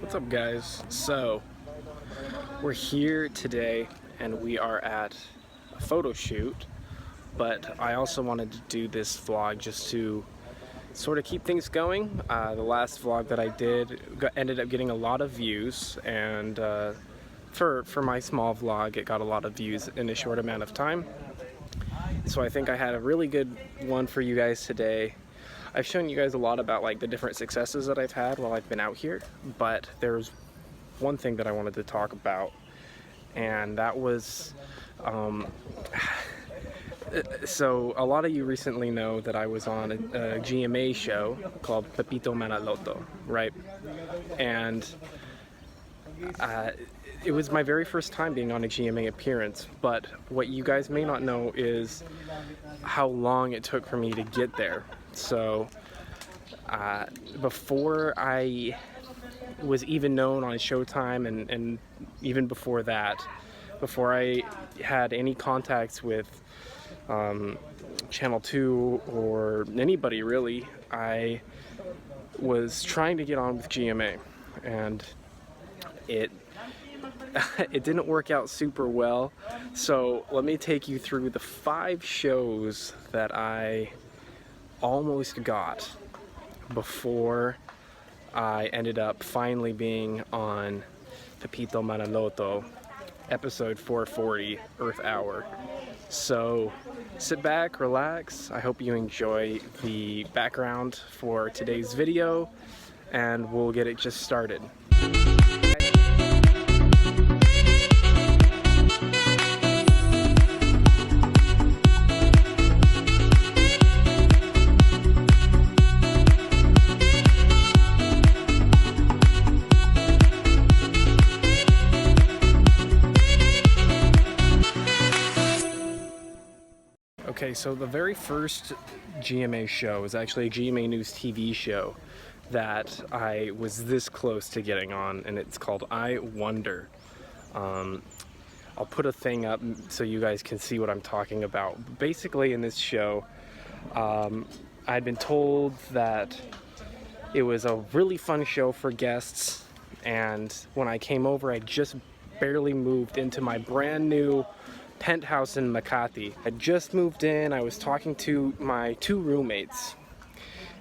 What's up, guys? So we're here today and we are at a photo shoot, but I also wanted to do this vlog just to sort of keep things going. The last vlog that I did ended up getting a lot of views, and for my small vlog it got a lot of views in a short amount of time. So I think I had a really good one for you guys today. I've shown you guys a lot about like the different successes that I've had while I've been out here, but there's one thing that I wanted to talk about, and that was so a lot of you recently know that I was on a GMA show called Pepito Manaloto, right? And it was my very first time being on a GMA appearance, but what you guys may not know is how long it took for me to get there. So before I was even known on Showtime, and even before that, before I had any contacts with Channel 2 or anybody really, I was trying to get on with GMA, and it didn't work out super well. So let me take you through the 5 shows that I almost got before I ended up finally being on Pepito Manaloto, episode 440, Earth Hour. So sit back, relax. I hope you enjoy the background for today's video, and we'll get it just started. Okay, so the very first GMA show was actually a GMA News TV show that I was this close to getting on, and it's called I Wonder. I'll put a thing up so you guys can see what I'm talking about. Basically, in this show, I'd been told that it was a really fun show for guests, and when I came over, I just barely moved into my brand new penthouse in Makati. I just moved in. I was talking to my 2 roommates,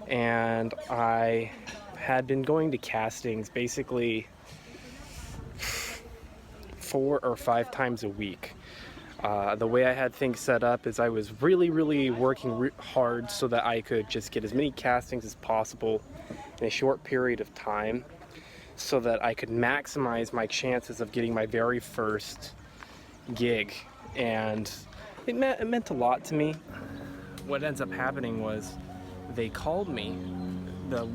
and I had been going to castings basically 4 or 5 times a week. The way I had things set up is I was really working hard so that I could just get as many castings as possible in a short period of time, so that I could maximize my chances of getting my very first gig. And it meant a lot to me. What ends up happening was they called me.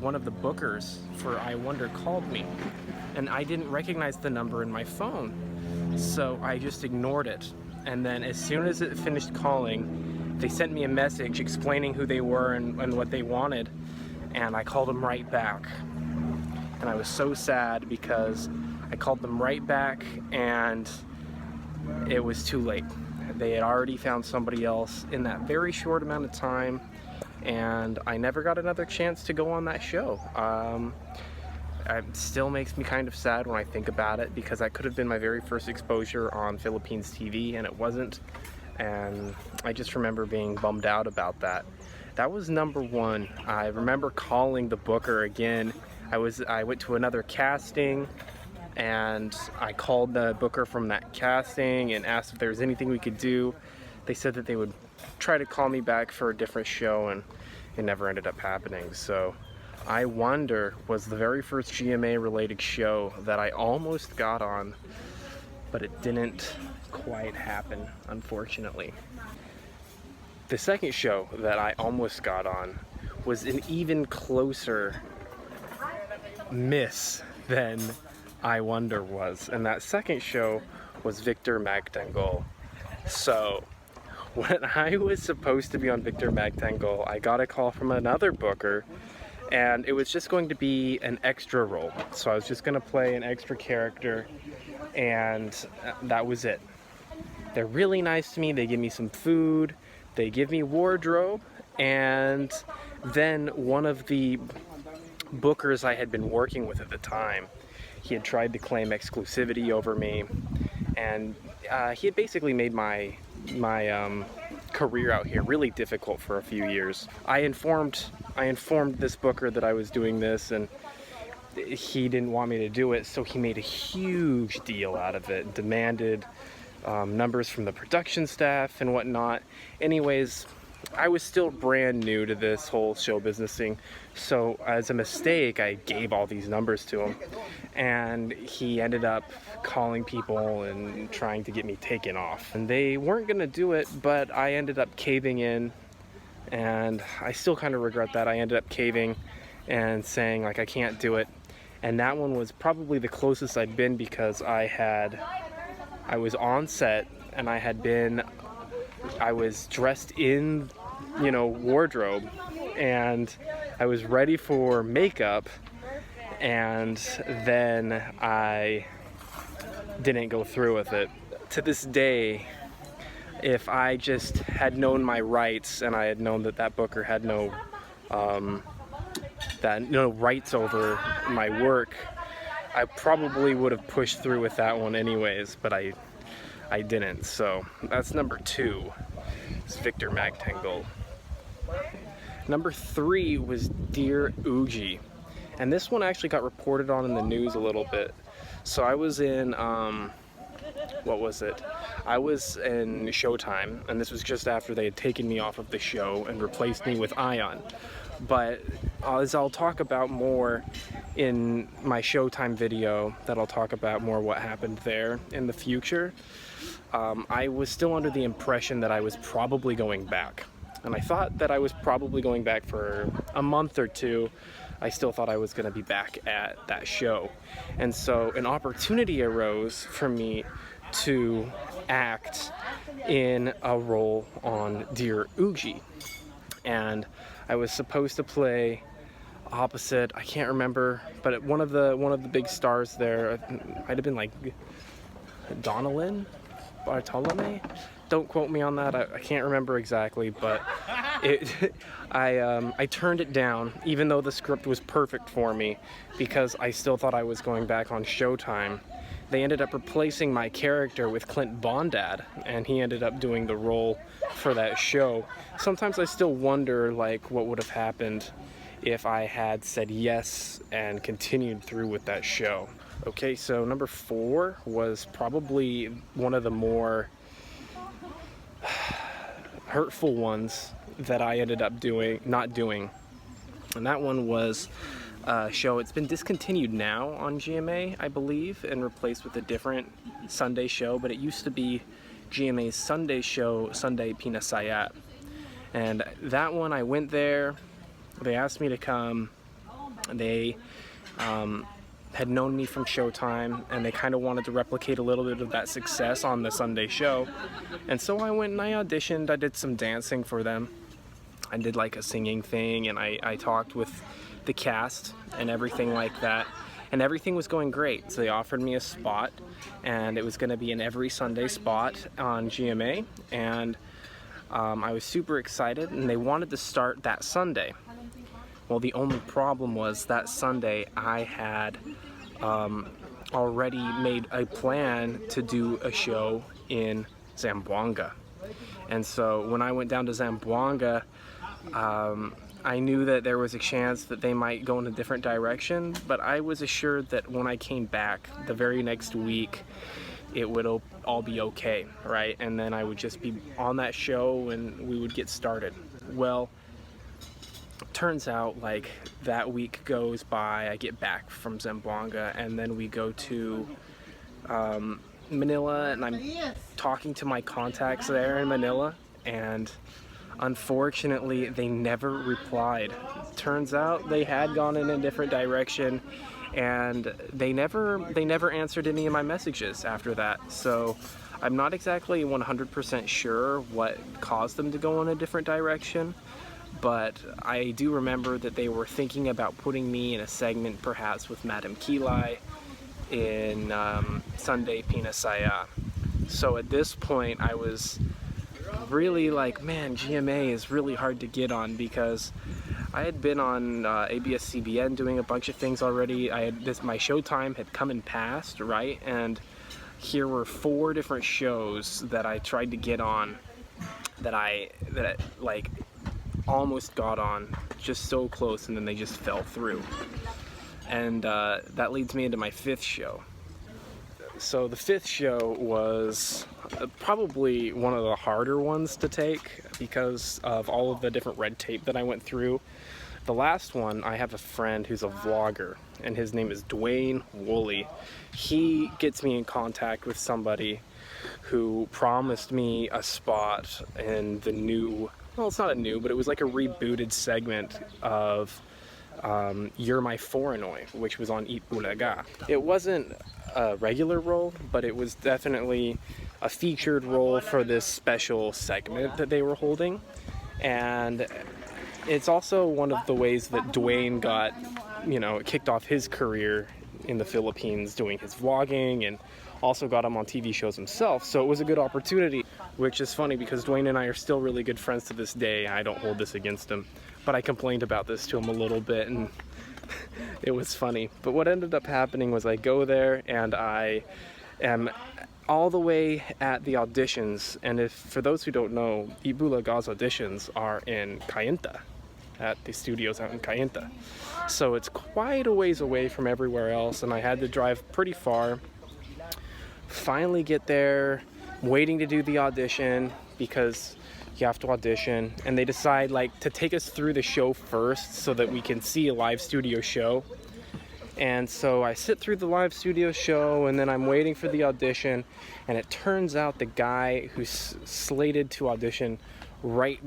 One of the bookers for I Wonder called me, and I didn't recognize the number in my phone, so I just ignored it. And then as soon as it finished calling, they sent me a message explaining who they were and what they wanted, and I called them right back. And I was so sad because I called them right back and it was too late. They had already found somebody else in that very short amount of time, and I never got another chance to go on that show. It still makes me kind of sad when I think about it, because that could have been my very first exposure on Philippines TV, and it wasn't. And I just remember being bummed out about that. That was number 1. I remember calling the booker again. I went to another casting, and I called the booker from that casting and asked if there was anything we could do. They said that they would try to call me back for a different show, and it never ended up happening. So I Wonder was the very first GMA related show that I almost got on, but it didn't quite happen, unfortunately. The second show that I almost got on was an even closer miss than I Wonder was, and that second show was Victor Magtang. So when I was supposed to be on Victor Magtang, I got a call from another booker, and it was just going to be an extra role. So I was just going to play an extra character, and that was it. They're really nice to me. They give me some food, they give me wardrobe, and then one of the bookers I had been working with at the time, He had tried to claim exclusivity over me, and he had basically made my career out here really difficult for a few years. I informed this booker that I was doing this, and he didn't want me to do it, so he made a huge deal out of it, demanded numbers from the production staff and whatnot. Anyways, I was still brand new to this whole show business thing, so as a mistake, I gave all these numbers to him, and he ended up calling people and trying to get me taken off. And they weren't gonna do it, but I ended up caving in, and I still kind of regret that. I ended up caving and saying, like, I can't do it. And that one was probably the closest I'd been, because I was on set, and I was dressed in, you know, wardrobe, and I was ready for makeup, and then I didn't go through with it. To this day, if I just had known my rights, and I had known that that booker had no rights over my work, I probably would have pushed through with that one anyways, but I didn't. So that's number 2. It's Victor Magtang gold. Number 3 was Dear Oogie, and this one actually got reported on in the news a little bit. So I was in what was it? I was in Showtime, and this was just after they had taken me off of the show and replaced me with Ion. But as I'll talk about more in my Showtime video, that I'll talk about more what happened there in the future, I was still under the impression that I was probably going back. And I thought that I was probably going back for a month or 2. I still thought I was going to be back at that show. And so an opportunity arose for me to act in a role on Dear Oogie. And I was supposed to play opposite, I can't remember, but one of the big stars there, it might have been like Donalyn Bartolome. Don't quote me on that. I can't remember exactly, but I turned it down, even though the script was perfect for me, because I still thought I was going back on Showtime. They ended up replacing my character with Clint Bondad, and he ended up doing the role for that show. Sometimes I still wonder, like, what would have happened if I had said yes and continued through with that show. Okay, so number 4 was probably one of the more hurtful ones that I ended up not doing. And that one was a show. It's been discontinued now on GMA, I believe, and replaced with a different Sunday show, but it used to be GMA's Sunday show, Sunday Pina. And that one, I went there, they asked me to come, they had known me from Showtime, and they kind of wanted to replicate a little bit of that success on the Sunday show. And so I went and I auditioned. I did some dancing for them. I did like a singing thing, and I talked with the cast and everything like that. And everything was going great. So they offered me a spot, and it was going to be an every Sunday spot on GMA. And I was super excited, and they wanted to start that Sunday. Well, the only problem was that Sunday I had already made a plan to do a show in Zamboanga. And so when I went down to Zamboanga, I knew that there was a chance that they might go in a different direction, but I was assured that when I came back the very next week, it would all be okay, right? And then I would just be on that show and we would get started. Well, turns out, like, that week goes by, I get back from Zamboanga, and then we go to Manila, and I'm talking to my contacts there in Manila, and unfortunately they never replied. Turns out they had gone in a different direction, and they never answered any of my messages after that. So I'm not exactly 100% sure what caused them to go in a different direction, but I do remember that they were thinking about putting me in a segment perhaps with Madam Kilai in Sunday Pina. So at this point I was really like, man, GMA is really hard to get on, because I had been on ABS-CBN doing a bunch of things already. My showtime had come and passed, right? And here were 4 different shows that I tried to get on that I like almost got on, just so close, and then they just fell through. And that leads me into my 5th show. So the 5th show was probably one of the harder ones to take because of all of the different red tape that I went through. The last one, I have a friend who's a vlogger, and his name is Dwayne Woolley. He gets me in contact with somebody who promised me a spot in the new, well, it's not a new, but it was like a rebooted segment of You're My Foreignoy, which was on Eat Bulaga. It wasn't a regular role, but it was definitely a featured role for this special segment that they were holding. And it's also one of the ways that Dwayne got, you know, kicked off his career in the Philippines doing his vlogging, and also got him on TV shows himself. So it was a good opportunity, which is funny because Dwayne and I are still really good friends to this day. I don't hold this against him, but I complained about this to him a little bit, and it was funny. But what ended up happening was I go there and I am all the way at the auditions. And if, for those who don't know, Ibulaga's auditions are in Cainta, at the studios out in Cainta. So it's quite a ways away from everywhere else, and I had to drive pretty far. Finally get there, waiting to do the audition because you have to audition, and they decide like to take us through the show first so that we can see a live studio show. And so I sit through the live studio show, and then I'm waiting for the audition, and it turns out the guy who's slated to audition right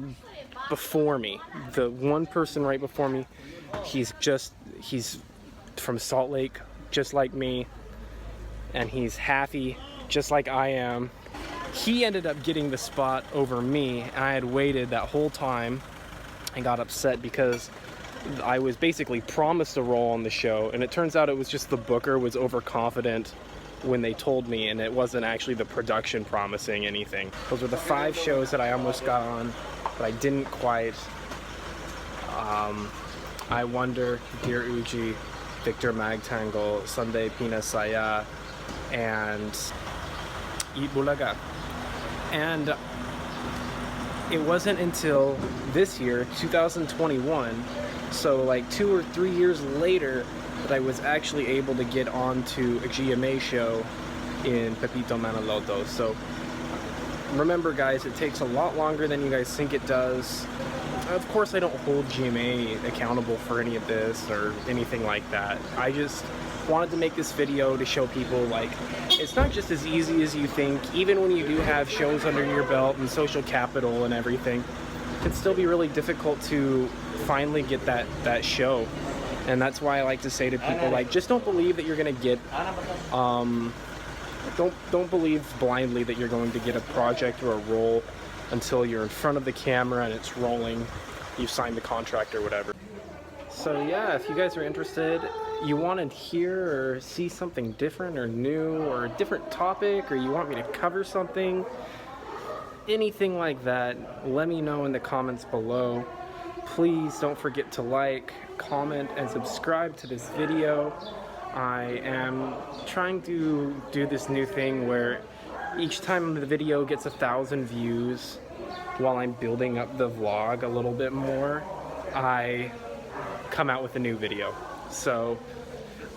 before me, the one person right before me, he's from Salt Lake, just like me, and he's happy, just like I am. He ended up getting the spot over me, and I had waited that whole time and got upset because I was basically promised a role on the show, and it turns out it was just the booker was overconfident when they told me, and it wasn't actually the production promising anything. Those were the 5 shows that I almost got on, but I didn't quite. I Wonder, Dear Oogie, Victor Magtang, Sunday Pina Saya, and Eat Bulaga. And it wasn't until this year, 2021, so like 2 or 3 years later, that I was actually able to get onto a GMA show in Pepito Manaloto. So remember guys, it takes a lot longer than you guys think it does. Of course I don't hold GMA accountable for any of this or anything like that. I just wanted to make this video to show people like it's not just as easy as you think. Even when you do have shows under your belt and social capital and everything, it can still be really difficult to finally get that show. And that's why I like to say to people, like, just don't believe that you're gonna get don't believe blindly that you're going to get a project or a role until you're in front of the camera and it's rolling, you've signed the contract or whatever. So yeah, if you guys are interested, you want to hear or see something different or new or a different topic, or you want me to cover something, anything like that, let me know in the comments below. Please don't forget to like, comment, and subscribe to this video. I am trying to do this new thing where each time the video gets 1,000 views, while I'm building up the vlog a little bit more, I come out with a new video. So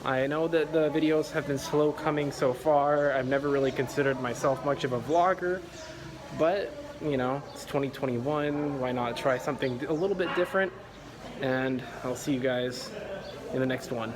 I know that the videos have been slow coming so far. I've never really considered myself much of a vlogger, but you know, it's 2021, why not try something a little bit different? And I'll see you guys in the next one.